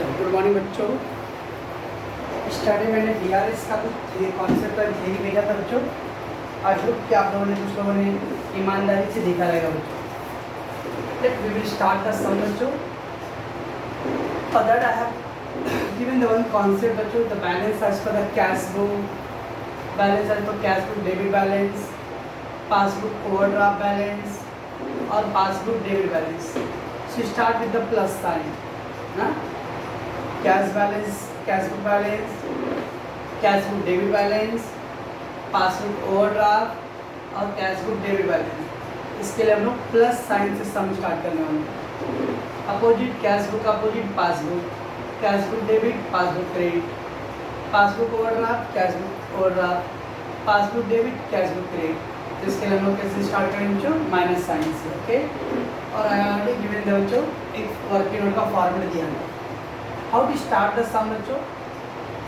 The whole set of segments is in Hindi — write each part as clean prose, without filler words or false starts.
चलो गुड मॉर्निंग बच्चों। स्टार्टिंग मैंने DRS का कुछ कॉन्सेप्ट का थ्योरी भेजा था बच्चों। आज होप कि आप लोगों ने कुछ लोगों ने ईमानदारी से देखा रहेगा बच्चों। Let we will start the sum बच्चों। For that I have given the one concept बच्चों, the balance as per the cash book, balance as per cash book debit balance, passbook overdraft balance और passbook debit balance. So start with the plus sign ना, cash balance, cash book balance, cash book debit balance, passbook overdraft और कैश बुक डेबिट बैलेंस। इसके लिए हम लोग प्लस साइन से सम स्टार्ट करने वाले हैं। Opposite cash book opposite passbook, cash book debit passbook credit, passbook overdraft cash book overdraft, passbook debit cash book credit. तो इसके लिए हम लोग कैसे स्टार्ट करेंगे बच्चों, माइनस साइन से। ओके, और आई ऑलरेडी गिवन द बच्चों एक वर्किंग नोट का फॉर्मूला दिया है। How to start the sum बच्चों,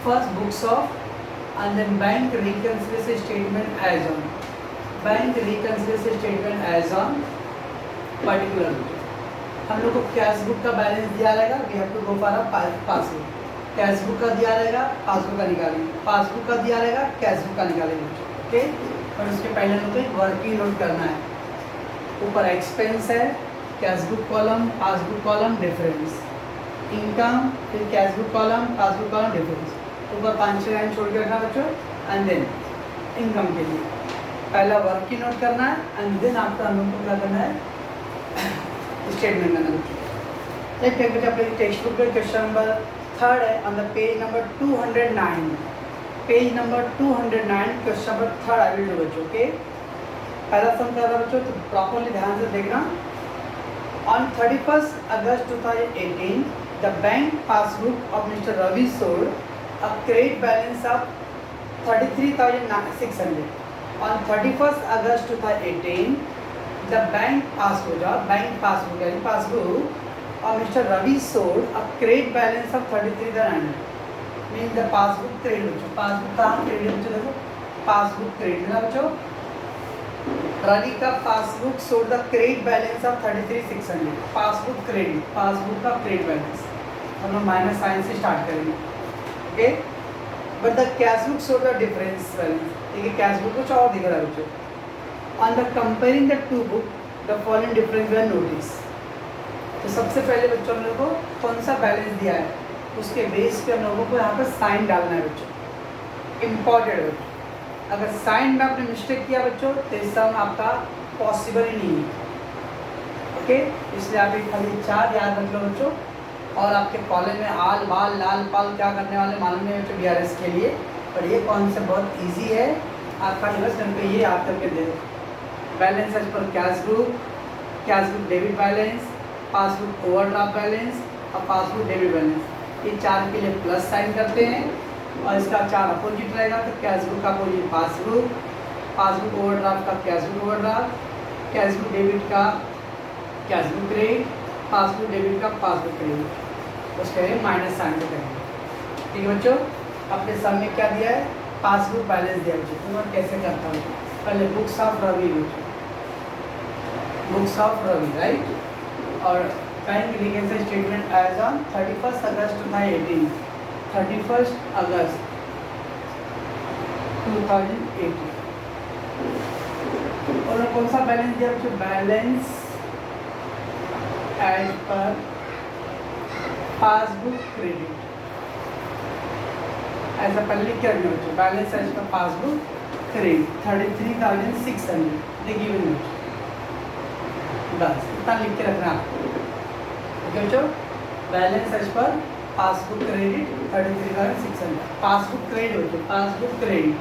first books of and then bank reconciliation statement as on, bank reconciliation statement as on particular। हम लोग को कैश बुक का बैलेंस दिया रहेगा, we have to go for a passbook. Cash book का दिया रहेगा, पासबुक का निकालेंगे, पासबुक का दिया रहेगा, कैश बुक का निकालेंगे। ओके, और उसके पहले हम लोग को वर्किंग नोट करना है। ऊपर एक्सपेंस है, cash book column, passbook column, difference, income, फिर cash book column, passbook column, difference. ऊपर 5-6 लाइन छोड़ के रखना बच्चों। एंड देन इनकम के लिए पहला वर्किंग नोट करना है एंड देन आपका हम लोग को क्या करना है, स्टेटमेंट करना है। लेट्स टेक बच्चा अपने टेक्स्ट बुक पे क्वेश्चन नंबर 3 है on the page number 209, page number 209 question number 3 I will do बच्चों। ओके, पहला सम कर रहा बच्चों, तो प्रॉपर्ली ध्यान से देखना। On 31 August 2018 the bank passbook of mister Ravi sold a credit balance of 33,600। on 31st August 2018 the bank passbook of Mr. Ravi sold a credit balance of 33,900 means the passbook credit। Passbook का क्रेडिट बच्चों, देखो पासबुक क्रेडिट ना बच्चों, रवि का passbook sold the credit balance of 33,600, passbook credit, passbook का क्रेडिट बैलेंस हम लोग माइनस साइन से स्टार्ट करेंगे। Okay, but the cash book show the difference balance, देखिए कैश बुक कुछ और दिख रहा है बच्चों। On the comparing the two book the following difference were notice. तो सबसे पहले बच्चों हम लोग को कौन सा बैलेंस दिया है, उसके बेस पे हम लोगों को यहाँ पर साइन डालना है बच्चों, इम्पॉर्टेंट बच्चों। अगर साइन में आपने मिस्टेक किया बच्चों तो इस सम आपका पॉसिबल ही नहीं है। ओके, इसलिए आप एक खाली 4 याद रख लो बच्चों। और आपके कॉलेज में आल बाल लाल पाल क्या करने वाले मालूम नहीं बच्चों DRS के लिए, पर ये कॉन्सेप्ट बहुत इजी है। आपका बस पे ये याद करके दे दो, balance as per cash book debit balance, passbook overdraft balance और पासबुक डेबिट बैलेंस। ये 4 के लिए प्लस साइन करते हैं और इसका 4 अपोजिट रहेगा, तो कैश बुक का अपोजिट पासबुक, पासबुक ओवरड्राफ्ट का cash book overdraft, cash book debit का cash book credit, passbook debit का पासबुक क्रेडिट, उसके माइनस साइन से करेंगे। ठीक है बच्चों, अपने सब में क्या दिया है, पासबुक बैलेंस दिया बच्चों। तो मैं कैसे करता हूँ, पहले books of Ravi, books of Ravi right, और bank reconciliation statement as on 31 अगस्त 2018, 31 अगस्त 2018। और कौन सा बैलेंस दिया बच्चों, balance as per passbook credit, ऐसा पहले लिख के रखना बच्चों, balance as per passbook credit 33,600 देखिए बस इतना लिख के रखना आपको। ओके बच्चों, balance as per passbook credit 33,600, passbook credit बच्चों, passbook credit.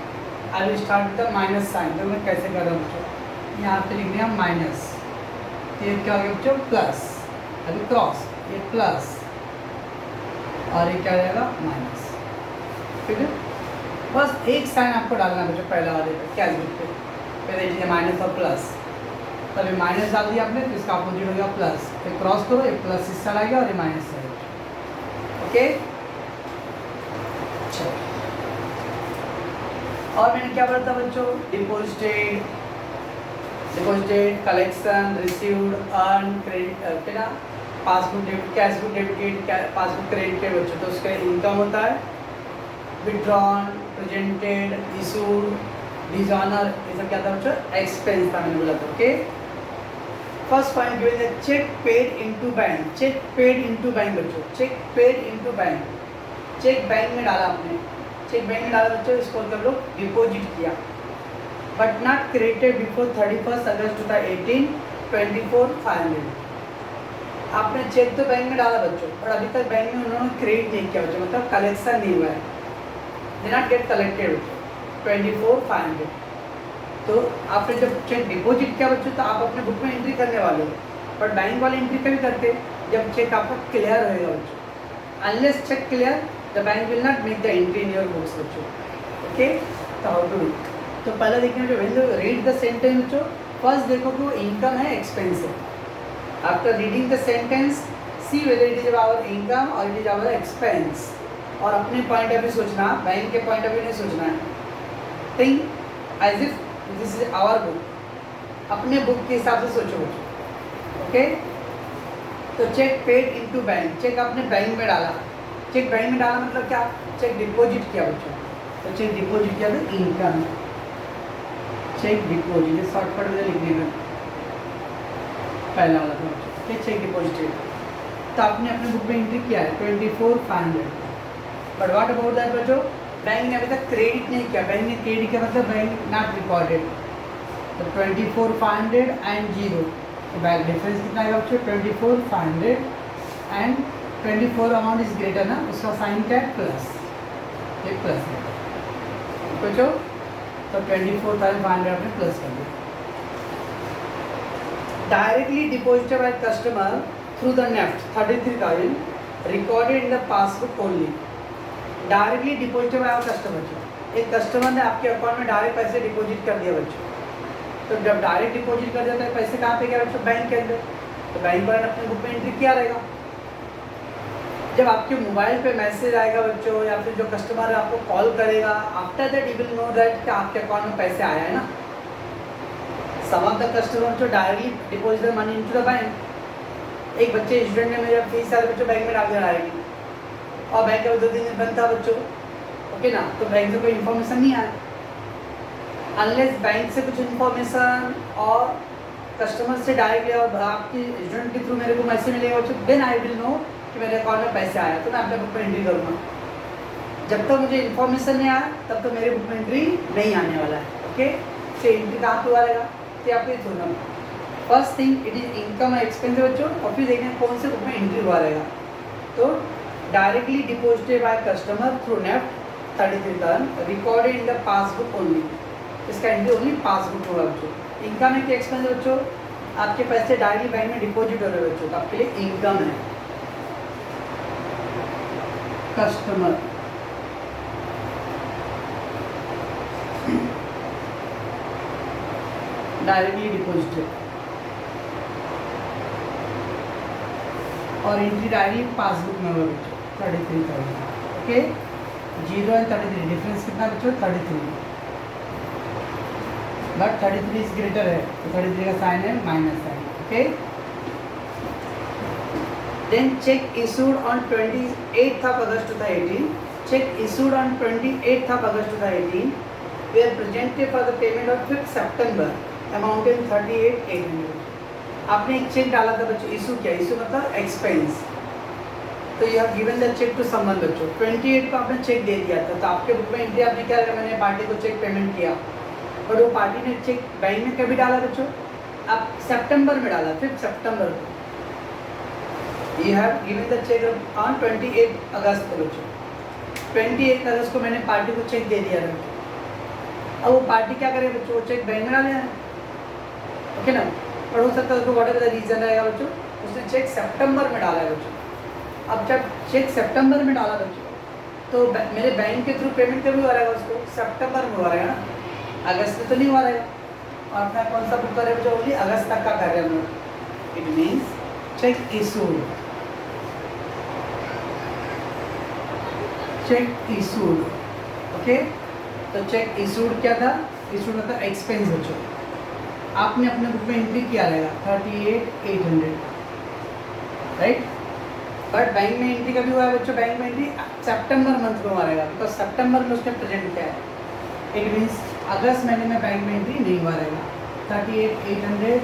I will start the minus sign, तो मैं कैसे कर रहा हूँ बच्चों, यहाँ पे लिख दिया माइनस, ये क्या हो गया बच्चों प्लस, अभी क्रॉस, ये प्लस और ये क्या रहेगा माइनस। ठीक है, बस एक साइन आपको डालना है बच्चों पहला वाले पे, कैश बुक पे पहले ये माइनस और प्लस, तभी माइनस डाल दिया आपने तो इसका अपोजिट हो गया प्लस, फिर क्रॉस करो, ये प्लस इस साइड आ गया और ये माइनस से आएगा। ओके, चलो और मैंने क्या बोला था बच्चों, deposited, collection, received, earn, credit, passbook debit, cash book debited, passbook credited बच्चों, तो उसका इनकम होता है, विड्रॉन, प्रेजेंटेड, इशूड, डिजॉनर, ये सब क्या था बच्चों, एक्सपेंस था, मैंने बोला था। ओके, फर्स्ट पॉइंट गिवन है cheque paid into bank. Cheque paid into bank बच्चों, cheque paid into bank, cheque bank में डाला आपने, चेक बैंक में डाला बच्चों, इसको हम लोग डिपॉजिट किया, बट नॉट क्रेडिटेड बिफोर 31 अगस्त 2018, 24,500। आपने चेक तो बैंक में डाला बच्चों, और अभी तक बैंक में उन्होंने क्रेडिट नहीं किया बच्चों, मतलब कलेक्शन नहीं हुआ है, दे नॉट गेट कलेक्टेड बच्चों, 24,500। तो आपने जब चेक डिपॉजिट किया बच्चों, तो आप अपने बुक में एंट्री करने वाले हो, बट बैंक वाले एंट्री कभी करते जब चेक आपका क्लियर होएगा बच्चों। Unless cheque clear, the bank will not make the entry in your books बच्चों। ओके, तो हाउ टू डू, तो पहले देखना जो when you read the sentence बच्चों, फर्स्ट देखो कि वो इनकम है एक्सपेंस है। After reading the sentence, see whether it is our income और इट इज आवर एक्सपेंस, और अपने पॉइंट ऑफ व्यू सोचना, बैंक के पॉइंट ऑफ व्यू नहीं सोचना है। Think as if this is our book, अपने बुक के हिसाब से सोचो बच्चों। ओके, तो cheque paid into bank, cheque आपने बैंक में डाला, चेक बैंक में डाला मतलब क्या, चेक डिपॉजिट किया बच्चों, तो चेक डिपॉजिट किया तो इनकम, चेक डिपॉजिट शॉर्टकट में लिखने में पहला वाला था बच्चों। ओके, चेक डिपॉजिटेड, तो आपने अपने बुक में एंट्री किया है 24,500, बट व्हाट अबाउट दैट बच्चों, बैंक ने अभी तक क्रेडिट नहीं किया, बैंक ने क्रेडिट किया मतलब बैंक नॉट रिकॉर्डेड, तो 24,500 एंड 0, तो बैंक डिफरेंस कितना आएगा बच्चों, 24,500 एंड 24 अमाउंट इज ग्रेटर ना, उसका साइन क्या है, प्लस, एक प्लस है बच्चों, तो 24,500 आपने प्लस कर दिया। Directly deposited by customer through the NEFT 33,000 recorded in the passbook only. Directly deposited by customer, एक कस्टमर ने आपके अकाउंट में डायरेक्ट पैसे डिपॉजिट कर दिया बच्चों, तो जब डायरेक्ट डिपॉजिट कर देता है पैसे कहाँ पे गया बच्चों, बैंक के अंदर, तो बैंक वाले अपने बुक में एंट्री किया रहेगा। जब आपके मोबाइल पे मैसेज आएगा बच्चों, या फिर जो कस्टमर है आपको कॉल करेगा, after that you will know that कि आपके अकाउंट में पैसे आया है ना। सम ऑफ द कस्टमर जो directly deposit money into the bank, एक बच्चे स्टूडेंट ने मेरा फीस सारे बच्चों बैंक में डाल दिया डायरेक्टली, और बैंक का 2 दिन बंद था बच्चों, ओके ना, तो बैंक से कोई इन्फॉर्मेशन नहीं आया। अनलेस बैंक से कुछ इन्फॉर्मेशन और कस्टमर से डायरेक्टली और आपकी स्टूडेंट के थ्रू मेरे को मैसेज मिलेगा बच्चों, देन आई विल नो कि मेरे अकाउंट में पैसे आया, तो मैं अपने बुक में एंट्री करूँगा। जब तक मुझे इन्फॉर्मेशन नहीं आया तब तो मेरे बुक में एंट्री नहीं आने वाला है। ओके, तो एंट्री कहाँ पे हुआ रहेगा, तो आपको थोड़ा first thing it is income expense बच्चों, और फिर देखना कौन से बुक में एंट्री हुआ रहेगा। तो directly deposited by customer through NEFT 33,000 recorded in the passbook only, इसका एंट्री ओनली पासबुक होगा बच्चों। इनकम है कि एक्सपेंस बच्चों, आपके पैसे डायरेक्टली बैंक में डिपॉजिट हो रहे बच्चों, तो आपके लिए इनकम है। कस्टमर डायरेक्टली डिपॉजिटेड और एंट्री डायरेक्टली पासबुक में होगा बच्चों 33,000। ओके, 0 एंड 33 डिफरेंस कितना बच्चों, 33, बट 33 इज ग्रेटर है, तो 33 का साइन है minus sign. Okay, then cheque issued on 28th of August 2018, check issued on 28th of August 2018 were presented for the payment of 5th September amounting 38,800। आपने एक चेक डाला था बच्चों, इशू किया, इशू मतलब एक्सपेंस, तो you have given the cheque to someone बच्चों, 28 को आपने चेक दे दिया था, तो आपके बुक में एंट्री आपने क्या किया, मैंने पार्टी को चेक पेमेंट किया, और वो पार्टी ने चेक बैंक में कभी डाला बच्चों, आप सितंबर में डाला, 5 सितंबर को। You have given the cheque on 28 अगस्त को बच्चों, 28 अगस्त को मैंने पार्टी को चेक दे दिया था। अब वो पार्टी क्या करे बच्चों, वो चेक बैंक में डाले, ओके ना, और हो सकता है उसको व्हाट एवर द रीज़न रहेगा बच्चों, उसने चेक सितंबर में डाला है बच्चों। अब जब चेक सितंबर में डाला बच्चों, तो मेरे बैंक के थ्रू पेमेंट कभी हुआ रहेगा उसको, सितंबर में हुआ रहेगा ना, अगस्त में तो नहीं हुआ रहेगा। और अपना कौन सा बुक करे बच्चों, ओनली अगस्त तक का कर रहे हम लोग। It means check issued, check issued. Okay, तो चेक इशूड क्या था, इशूड मतलब एक्सपेंस बच्चों, आपने अपने बुक में एंट्री किया रहेगा 38,800। राइट। बट बैंक में एंट्री कभी हुआ है बच्चों, बैंक में एंट्री सितंबर मंथ में मारेगा, बिकॉज सितंबर में उसने प्रेजेंट किया है। इट मीन्स अगस्त महीने में बैंक में एंट्री नहीं मारेगा। 38,800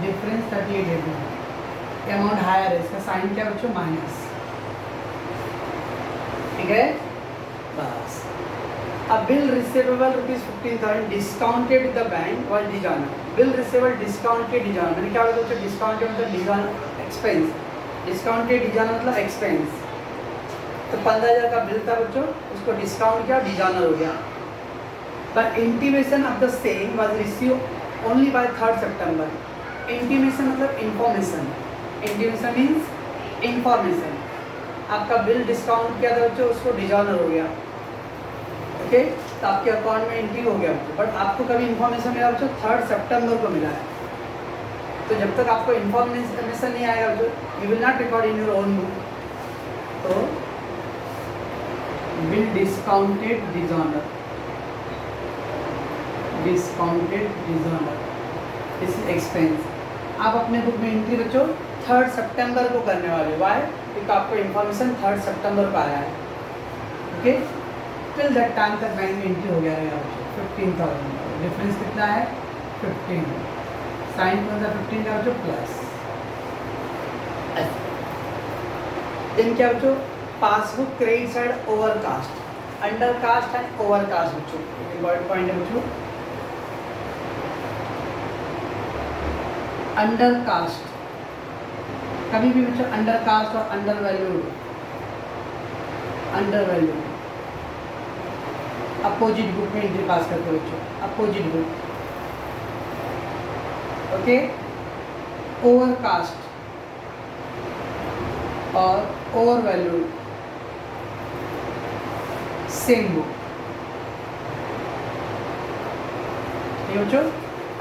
डिफरेंस 38,800, अमाउंट हायर है, इसका साइन क्या बच्चों, माइनस। ठीक है, बस। अब bill receivable ₹15,000 discounted with the bank was dishonoured. Bill receivable discounted dishonoured, मैंने क्या बोला बच्चों, डिस्काउंटेड मतलब डिजॉनर एक्सपेंस, डिस्काउंटेड डिजॉनर मतलब एक्सपेंस। तो 15,000 का बिल था बच्चों, उसको डिस्काउंट किया, डिजॉनर हो गया। पर intimation of the same was receive only by 3 September. Intimation मतलब इंफॉर्मेशन, इंटीमेशन मीन्स इंफॉर्मेशन। आपका बिल डिस्काउंट किया था बच्चों, उसको डिजॉनर हो गया, ओके। तो आपके अकाउंट में एंट्री हो गया बच्चों, बट आपको कभी इन्फॉर्मेशन मिला बच्चों, 3 सितंबर को मिला है। तो जब तक आपको इन्फॉर्मेशन नहीं आएगा बच्चों, you will not record in your own book. तो bill discounted dishonour, discounted dishonour, this is expense. आप अपने बुक में एंट्री बच्चों 3 सितंबर को करने वाले, वाई, क्योंकि आपको इन्फॉर्मेशन 3 सितंबर को आया है, ओके। टिल दैट टाइम तक बैंक में एंट्री हो गया रहेगा बच्चों। 15,000 डिफरेंस कितना है, 15, साइन कौन सा 15 का बच्चों, प्लस। देन क्या बच्चों, passbook credit side overcast, undercast and overcast बच्चों, इंपॉर्टेंट पॉइंट है बच्चों। अंडर कास्ट, कभी भी बच्चों अंडर कास्ट और undervalued, undervalued opposite book में एंट्री पास करते हो बच्चों, अपोजिट बुक, ओके। ओवरकास्ट और ओवर वैल्यूड सेम बुक, ठीक है बच्चों।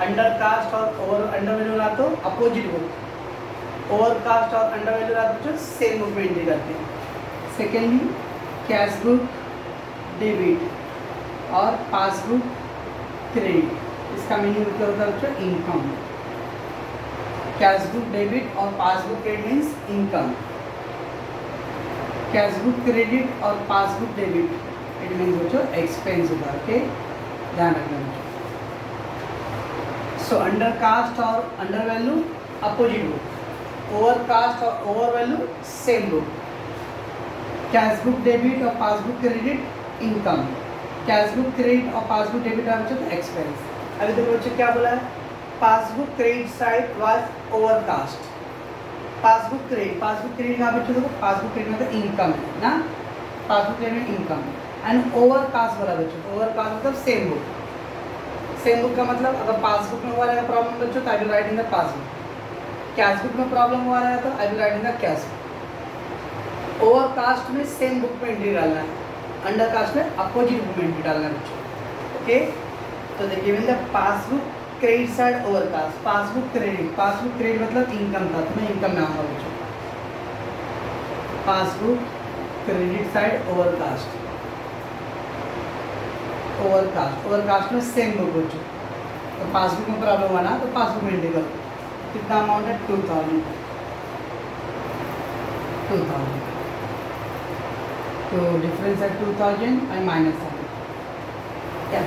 अंडर कास्ट और ओवर अंडर वैल्यू ला तो अपोजिट बुक, ओवर कास्ट और अंडर वैल्यू ला तो सेम बुक में एंट्री करते हैं। सेकेंडली कैश बुक डेबिट और पासबुक क्रेडिट, इसका मीनिंग मतलब होता है बच्चों इनकम। कैश बुक डेबिट और passbook credit means income, cash book credit और पासबुक डेबिट इट मीन्स बच्चों एक्सपेंस होगा, ओके, ध्यान रखना बच्चों। सो अंडर कास्ट और undervalue opposite book, overcast और overvalue same book, cash book debit और passbook credit income, cash book credit और पासबुक डेबिट है बच्चों एक्सपेंस। अभी देखो बच्चों क्या बोला है, passbook credit side was overcast, passbook credit का बच्चों देखो, पासबुक क्रेडिट मतलब इनकम है ना, passbook credit income and overcast बोला बच्चों, ओवरकास्ट मतलब सेम बुक। सेम बुक का मतलब अगर पासबुक में हुआ रहेगा प्रॉब्लम बच्चों तो I will write in the passbook, cash book में प्रॉब्लम हुआ रहेगा तो I will write in the cash book. Overcast में सेम बुक में एंट्री डालना है, अंडर कास्ट में अपोजिट बुक में एंट्री डालना है बच्चों, ओके। तो देखिए इन the passbook credit side overcast, passbook credit मतलब इनकम था, तो मैं इनकम में आऊँगा बच्चों। Passbook credit side overcast, overcast में सेम बुक बच्चों। तो पासबुक में प्रॉब्लम हुआ ना तो पासबुक में एंट्री करो, कितना अमाउंट है 2,000, तो डिफरेंस है 2,000 और माइनस है क्या।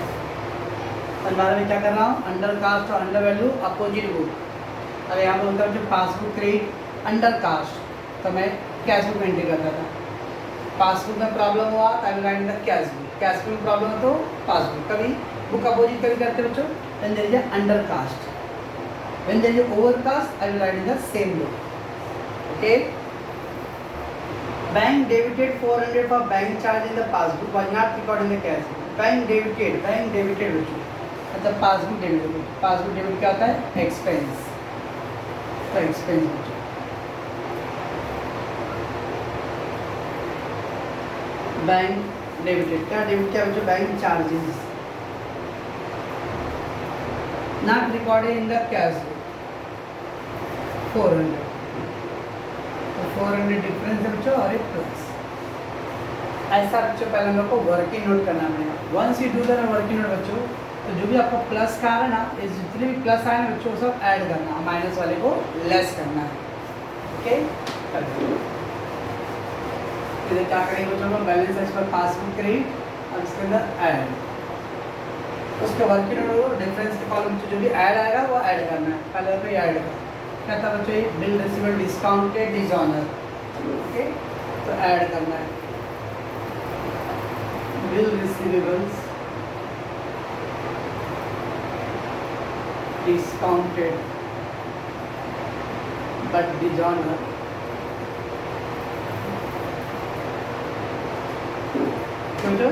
बारे में क्या कर रहा हूँ, अंडर कास्ट और अंडर वैल्यू अपोजिट बुक। अगर यहाँ बोलता हूँ जो पासबुक क्रेडिट अंडर कास्ट तो मैं कैश बुक में एंट्री करता था, पासबुक में प्रॉब्लम हुआ तो I will write in the cash book, cash book में प्रॉब्लम हो तो पासबुक। कभी बुक अपोजिट कभी करते बच्चों, when there is undercast, when there is overcast I will write in the same book, okay. Bank debited 400 for bank charge in the passbook was not record in the cash book. Bank debited बच्चों मतलब पासबुक डेबिट, पासबुक डेबिट क्या होता है एक्सपेंस, तो एक्सपेंस बच्चों। बैंक डेबिटेड क्या, डेबिट क्या बच्चों, bank charges not recorded in the cash book 400, तो 400 डिफरेंस है बच्चों और एक प्लस। ऐसा बच्चों पहले हम लोग को वर्किंग नोट करना पड़ेगा। Once you do the working note बच्चों, तो जो भी आपको प्लस का आ रहा है ना, इस जितने भी प्लस आए ना बच्चों सब ऐड करना, माइनस वाले को लेस करना है, ओके। कर देंगे। इधर क्या करेंगे बच्चों को, balance as per passbook credit और इसके अंदर ऐड, उसके वर्किंग नोट डिफरेंस के कॉलम जो भी ऐड आएगा वो ऐड करना है। पहले तो ऐड कर क्या था बच्चों, ये bill receivable discounted dishonour, okay, तो ऐड करना है bill receivables discounted but dishonor समझो,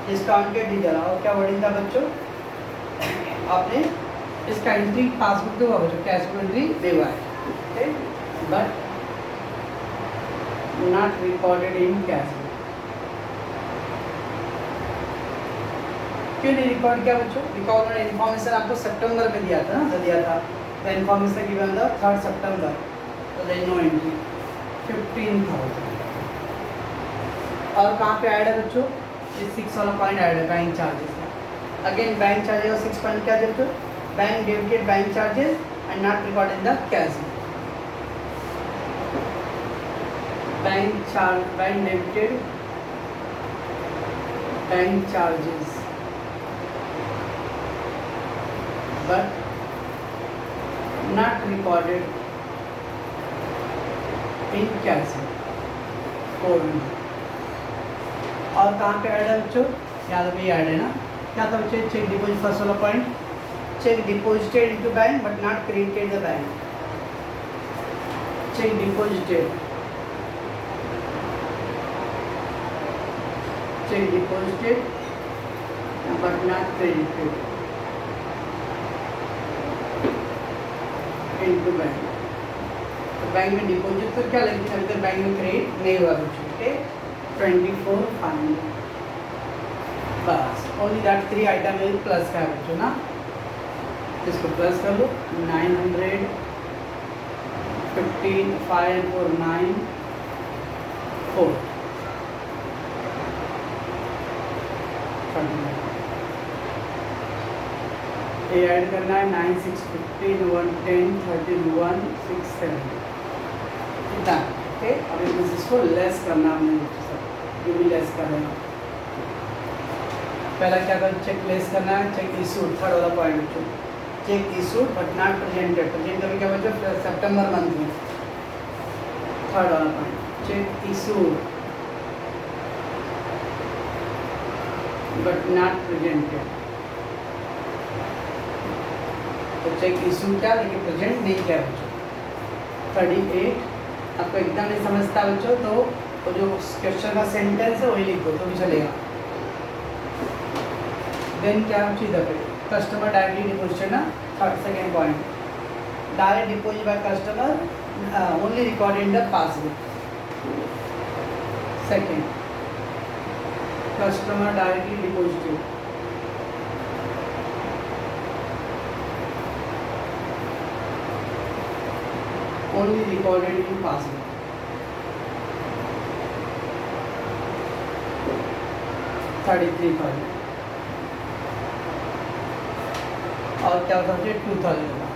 डिस्काउंटेड डिजॉनर। और क्या वर्डिंग था बच्चों, आपने इसका एंट्री पासबुक पे हुआ बच्चों, कैश बुक एंट्री दे हुआ है, but not recorded in cash book. क्यों नहीं रिकॉर्ड किया बच्चों, रिकॉर्ड इन्फॉर्मेशन आपको सितंबर में दिया था ना, तो दिया था द इन्फॉर्मेशन गिवन द 3 सितंबर, तो देयर नो एंट्री 15,000। और कहाँ पे ऐड है बच्चों, ये 6 वाला पॉइंट ऐड है बैंक चार्जेस का। अगेन बैंक चार्जेस और 6 पॉइंट क्या है बच्चों, bank debited bank charges and not record in the cash book. Bank debited bank charges but not recorded in cash book। और कहाँ पे ऐड है बच्चों, याद भी ऐड है ना, क्या था बच्चों, चेक डिपॉजिट, फर्स्ट वाला point, check deposited into bank but not credited the bank. Check deposited but not credited into bank. तो बैंक में डिपॉजिट तो क्या लेकिन अभी तक बैंक में क्रेडिट नहीं हुआ बच्चों, ओके, 24,500 बस, ओनली दैट 3 आइटम में प्लस का है बच्चों ना, इसको प्लस कर लो, 900 15 5 4 9 4 ये ऐड करना है 9 6 15 110 31 6 7 इतना, ओके। अब इसको लेस करना हमने सब, ये भी लेस कर रहे हैं। पहला क्या कर, चेक लेस करना है, चेक इशूड, थर्ड वाला point, check issued but not presented, present कभी क्या बच्चों, सितंबर मंथ में, थर्ड वाला point, check issued but not presented. तो चेक इशू क्या, लेकिन प्रेजेंट नहीं किया बच्चों। 38 आपको एकदम नहीं समझता बच्चों, तो वो जो क्वेश्चन का सेंटेंस है वही लिख दो तो भी चलेगा। देन क्या चीज़ है, कस्टमर डायरेक्टली डिपॉजिटेड ना, third second point, direct deposit by customer only record in the passbook. Second, customer directly deposited only recorded in passbook। $33,000 और क्या होता है 2,000 का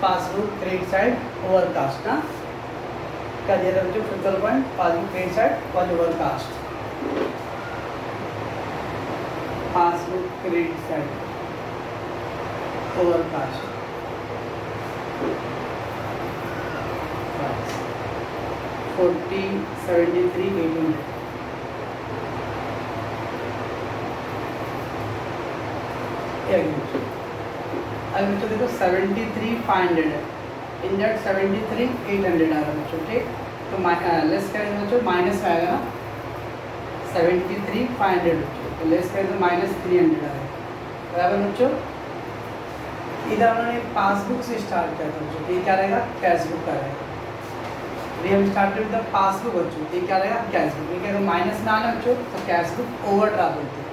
पासबुक क्रेडिट साइड ओवरकास्ट ना, क्या दिया था बच्चों, 5 पॉइंट, पासबुक क्रेडिट साइड और overcast, passbook credit side overcast 40 73 18। अब बच्चों देखो 73,500 है, इन दैट 73,800 आ रहा है बच्चों, ठीक। तो लेस करेंगे बच्चों, माइनस में आएगा ना 73,500 बच्चों, तो लेस करेंगे तो -300 आएगा, बराबर बच्चों। इधर उन्होंने पासबुक से स्टार्ट किया था बच्चों, ये क्या रहेगा, कैश बुक का रहेगा। हम स्टार्ट विद द पासबुक बच्चों, ये क्या रहेगा, कैश बुक। ये अगर माइनस में आना बच्चों तो कैश बुक ओवरड्राफ्ट होती है।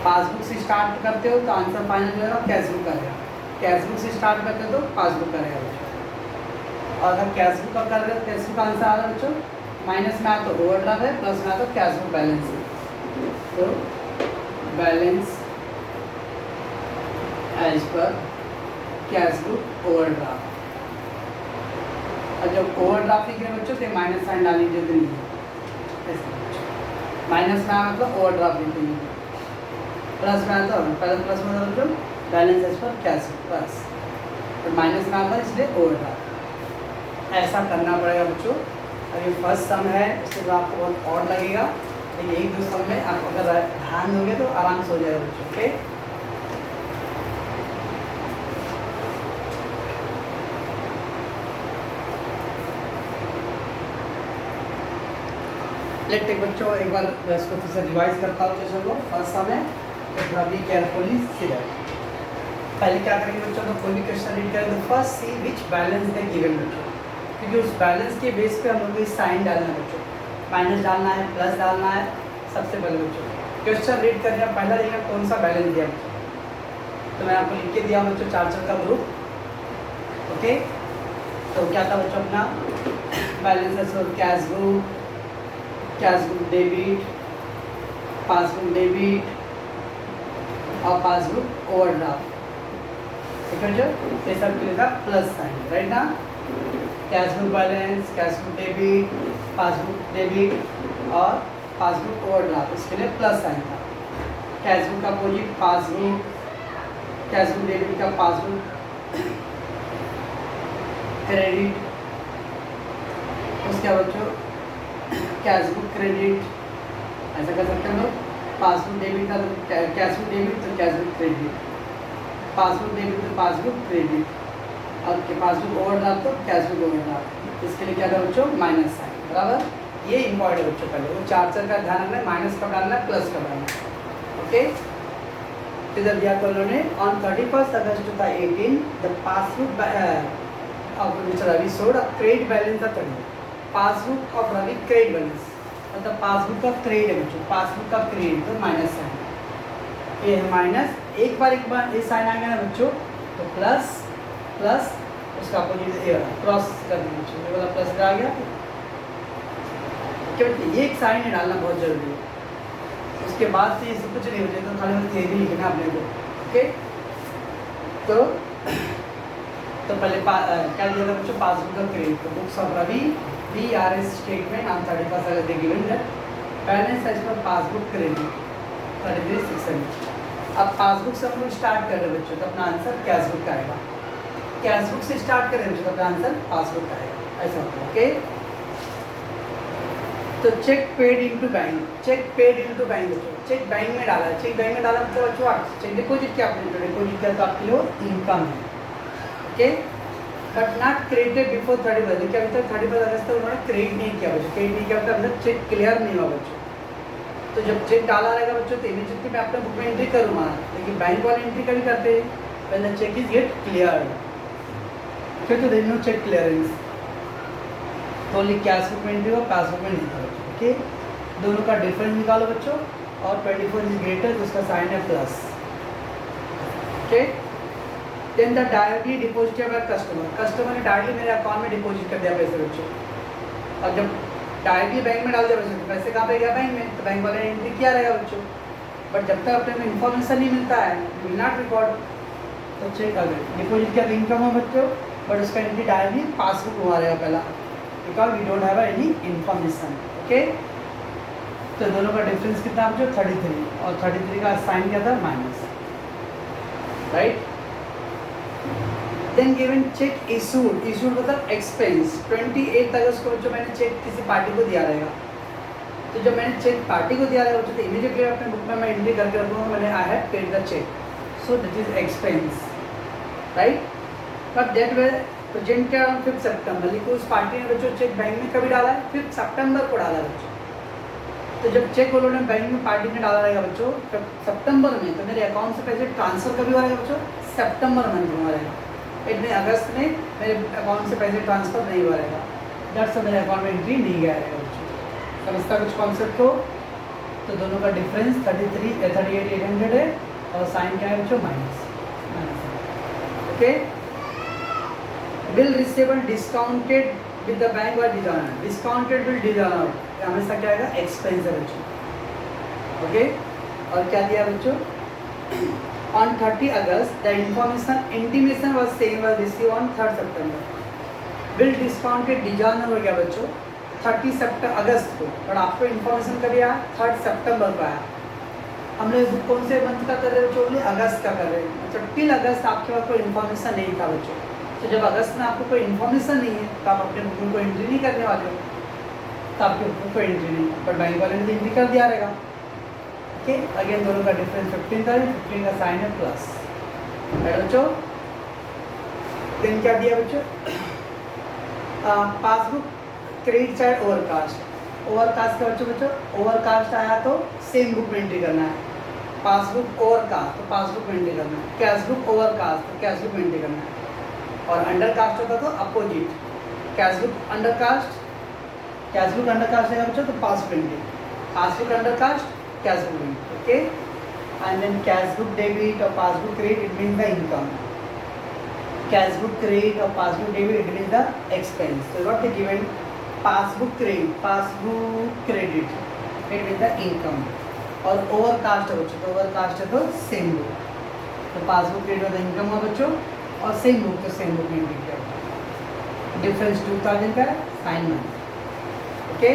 पासबुक से स्टार्ट करते हो तो आंसर फाइनल जो है कैश बुक करेगा, कैश बुक से स्टार्ट करते हो तो पासबुक करेगा बच्चों। और अगर कैश बुक का कर रहे हो, कैश बुक का आंसर आ रहा है बच्चों, माइनस में आया तो ओवरड्राफ्ट है, प्लस में आया तो कैश बुक बैलेंस है। तो balance as per cash book overdraft और जब ओवरड्राफ्ट लिख रहे हैं बच्चों तो माइनस साइन डाल लीजिए तो नहीं ऐसे माइनस में आया मतलब ओवरड्राफ्ट लिख लीजिए, प्लस में आया तो पहले प्लस में बच्चों balance as per cash plus, तो माइनस में आता इसलिए ओवरड्राफ्ट। ऐसा करना पड़ेगा बच्चों। अभी फर्स्ट सम है इसके बाद आपको बहुत और लगेगा, लेकिन एक दो सम में आप अगर ध्यान दोगे तो आराम से हो जाएगा बच्चों। ओके, लेट टेक बच्चों एक बार इसको फिर से रिवाइज करता हूँ जैसे को फर्स्ट सम है तो थोड़ा बी केयरफुली सी दैट। पहले क्या करेंगे बच्चों, तो कोई भी क्वेश्चन रीड करें तो first see which balance they given बच्चों, क्योंकि उस बैलेंस के बेस पे हम लोग को साइन डालना है बच्चों, माइनस डालना है प्लस डालना है। सबसे पहले बच्चों क्वेश्चन रीड करने का पहला देखना कौन सा बैलेंस दिया बच्चों, तो मैं आपको लिख के दिया बच्चों 4 का ग्रुप। ओके, तो क्या था बच्चों अपना बैलेंस है cash book debit, passbook debit और पासबुक ओवरड्राफ्ट। ठीक है बच्चों, ये सब के लिए था प्लस साइन, राइट ना। Cash book balance, cash book debit, passbook debit और पासबुक ओवरड्राफ्ट, इसके लिए प्लस साइन था। कैश बुक का opposite passbook, cash book debit का पासबुक क्रेडिट, उसके बाद बच्चों कैश बुक क्रेडिट, ऐसा कर सकते हैं लोग। पासबुक डेबिट का तो कैश बुक डेबिट तो cash book credit, passbook debit तो पासबुक क्रेडिट और पासबुक ओवरड्राफ्ट तो कैश बुक ओवरड्राफ्ट। इसके लिए क्या था बच्चों माइनस साइन, बराबर। ये इंपॉर्टेंट है बच्चों, पहले वो 4 का ध्यान रखना है, माइनस कब डालना है प्लस कब डालना है। ओके, इधर दिया तो उन्होंने on 31 August 2018 the passbook of mister Ravi showed a credit balance of 30, passbook of Ravi credit balance, मतलब पासबुक का क्रेडिट है बच्चों, पासबुक का क्रेडिट तो माइनस साइन, ये है माइनस। एक बार ये साइन आ गया ना बच्चों तो प्लस प्लस उसका अपोजिट क्रॉस कर देंगे बच्चों, ये वाला प्लस आ गया। क्योंकि ये एक साइन डालना बहुत जरूरी है, उसके बाद से इससे कुछ नहीं हो जाए तो खाली वो थियरी लिखना अपने को। ओके, तो पहले क्या दिया था बच्चों पासबुक का क्रेडिट, तो books of Ravi BRS statement on 31 अगस्त given that balance as per passbook credit 33,600। अब पासबुक से हम लोग स्टार्ट कर रहे हैं बच्चों, तो अपना आंसर कैश बुक का आएगा। कैश बुक से स्टार्ट करें बच्चों तो अपना आंसर पासबुक का आएगा, ऐसा होता है। ओके, तो cheque paid into bank, cheque paid into bank बच्चों, चेक बैंक में डाला है, चेक बैंक में डाला मतलब बच्चों चेक डिपॉजिट क्या आपने डिपॉजिट किया तो आपके लिए इनकम है। Okay, but not credited before 31, क्या अभी तक 31 अगस्त तक उन्होंने क्रेडिट नहीं किया बच्चों, क्रेडिट नहीं किया मतलब चेक क्लियर नहीं हुआ बच्चों। तो जब चेक डाला रहेगा बच्चों तो इमीडिएटली मैं अपने बुक में एंट्री करूँगा, लेकिन बैंक वाले एंट्री कभी करते हैं when the cheque is get clear, फिर तो there is no cheque clearance, तो ओनली कैश बुक में एंट्री हो, पासबुक में नहीं था बच्चों। ओके, दोनों का डिफरेंस निकालो बच्चों, और 24 इज ग्रेटर तो उसका साइन है plus. Okay, then the directly deposited by customer ने डायरेक्टली मेरे अकाउंट में डिपॉजिट कर दिया पैसे बच्चों, और जब डायरेक्टली बैंक में डाल दिया बच्चों तो पैसे कहाँ पे गया बैंक में, तो बैंक वाले ने एंट्री किया रहेगा बच्चों। बट जब तक अपने में इन्फॉर्मेशन नहीं मिलता है विल नॉट रिकॉर्ड, तो चेक अगर डिपॉजिट किया तो इनकम हो बच्चों, बट उसका एंट्री डायरेक्टली पासबुक हुआ रहेगा पहला, because we don't have any information. Okay, तो दोनों का डिफरेंस कितना बच्चों 33, और 33 का साइन क्या था minus, right. Then given cheque issued, issued मतलब एक्सपेंस 28 अगस्त को बच्चों मैंने चेक किसी पार्टी को दिया रहेगा, तो जब मैंने चेक पार्टी को दिया रहेगा बच्चों तो इमीडिएटली अपने बुक में मैं एंट्री करके रखूँगा मैंने I have paid the cheque, so this is expense, right. But that way presented on 5 सितंबर, लेकिन उस पार्टी ने बच्चों चेक बैंक में कभी डाला है 5 सितंबर को डाला बच्चों, तो जब चेक उन्होंने बैंक में पार्टी ने डाला रहेगा बच्चों सितंबर में, तो मेरे अकाउंट से पैसे ट्रांसफर कभी हो रहेगा बच्चों सितंबर में हुआ रहेगा, इतने अगस्त में मेरे अकाउंट से पैसे ट्रांसफर नहीं हुआ रहेगा, दैट्स मेरे अकाउंट में एंट्री नहीं गया रहेगा बच्चों। समझता कुछ कॉन्सेप्ट को, तो दोनों का डिफरेंस 38,800 है, और साइन क्या है बच्चों minus. Okay, bill receivable discounted with the bank और डिजॉनर, डिस्काउंटेड बिल डिजॉनर हमेशा क्या आएगा एक्सपेंस है बच्चों। ओके, और क्या दिया बच्चों on 30 August the information intimation was saying was received on 3rd September, bill discounted dishonour हो गया बच्चों 30 अगस्त को, और आपको इन्फॉर्मेशन कभी आया 3 सितंबर को आया। हम लोग बुक कौन से मंथ का कर रहे हैं बच्चों? ओनली अगस्त का कर रहे हैं। मतलब टिल अगस्त आपके पास कोई इन्फॉर्मेशन नहीं था बच्चों। तो जब अगस्त में आपको कोई इन्फॉर्मेशन नहीं है तो आप अपने बुक में कोई एंट्री नहीं करने वाले हो, तो आपके बुक में कोई एंट्री नहीं है, पर बैंक वाले ने एंट्री कर दिया रहेगा। ओके, अगेन दोनों का डिफरेंस 15 था, 15 का साइन है प्लस। बच्चों दिन क्या दिया बच्चों? पासबुक क्रेडिट चाहे ओवरकास्ट। ओवरकास्ट का बच्चों ओवरकास्ट आया तो सेम बुक में एंट्री करना है। पासबुक ओवरकास्ट तो पासबुक में एंट्री करना है। कैश बुक ओवरकास्ट तो कैश बुक में एंट्री करना है। और अंडरकास्ट होता तो opposite, cash book undercast, cash book undercast है बच्चों तो passbook entry, passbook undercast cash book entry. Okay, and then cash book debit और passbook credit it means the income. Cash book credit or passbook debit it means the expense. So what they given? Passbook credit it means the income. और overcast है बच्चों, तो overcast है तो same book, तो passbook credit होता income हुआ बच्चों, और same book तो same book में एंट्री किया। डिफरेंस 2000 का है, साइन मंथ। ओके,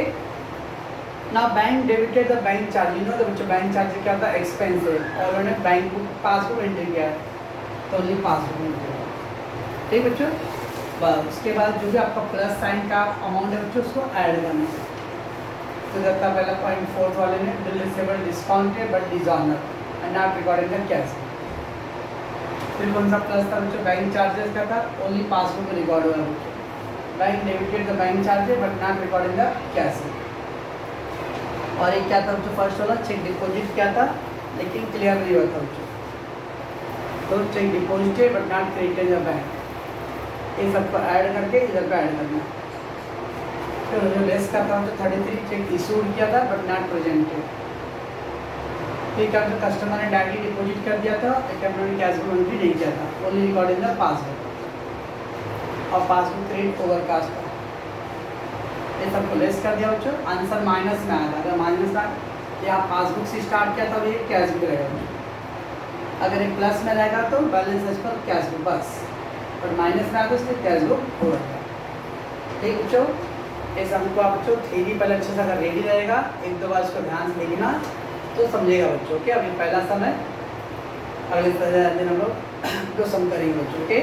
ना bank debited the bank charge. You know the बच्चों बैंक चार्ज क्या होता है? एक्सपेंस है, और उन्होंने बैंक बुक पासबुक एंट्री किया है तो ओनली पासबुक एंट्री। ठीक बच्चों, बस उसके बाद जो भी आपका प्लस साइन का अमाउंट है बच्चों उसको ऐड करना है। तो जब तक पहला पॉइंट 4 वाले में bill receivable discounted but dishonoured and not recorded the cash. फिर कौन सा प्लस था बच्चों? बैंक चार्जेस का था, ओनली पासबुक में रिकॉर्ड हुआ बच्चों। Bank debited the bank charges but not recorded the cash. और एक क्या था बच्चों? फर्स्ट वाला चेक डिपॉजिट क्या था, लेकिन क्लियर नहीं हुआ था बच्चों, तो check deposited but not credited the bank, ये सबको ऐड करके इधर पे ऐड करना है। फिर जो लेस का था तो 33 चेक इशूड किया था बट नॉट प्रेजेंटेड। ठीक है, जो कस्टमर ने डायरेक्टली डिपॉजिट कर दिया था, अकाउंट में कैश बुक एंट्री नहीं किया था, only record in the passbook. और पासबुक क्रेडिट ओवरकास्ट था, ये सबको लेस कर दिया बच्चों। आंसर माइनस में आया था। अगर माइनस में यहाँ पासबुक से स्टार्ट किया था तो ये कैश बुक रहेगा। अगर एक प्लस में रहेगा तो balance as per cash book बस, और माइनस में आया तो इसलिए कैश बुक हो जाएगा। ठीक बच्चों, इस हमको आप बच्चों थ्योरी पहले अच्छे से अगर रेडी रहेगा, एक दो बार इसको ध्यान से देखना तो समझेगा बच्चों। ओके, अभी पहला सम है, अगले दिन हम लोग दो सम करेंगे बच्चों। ओके।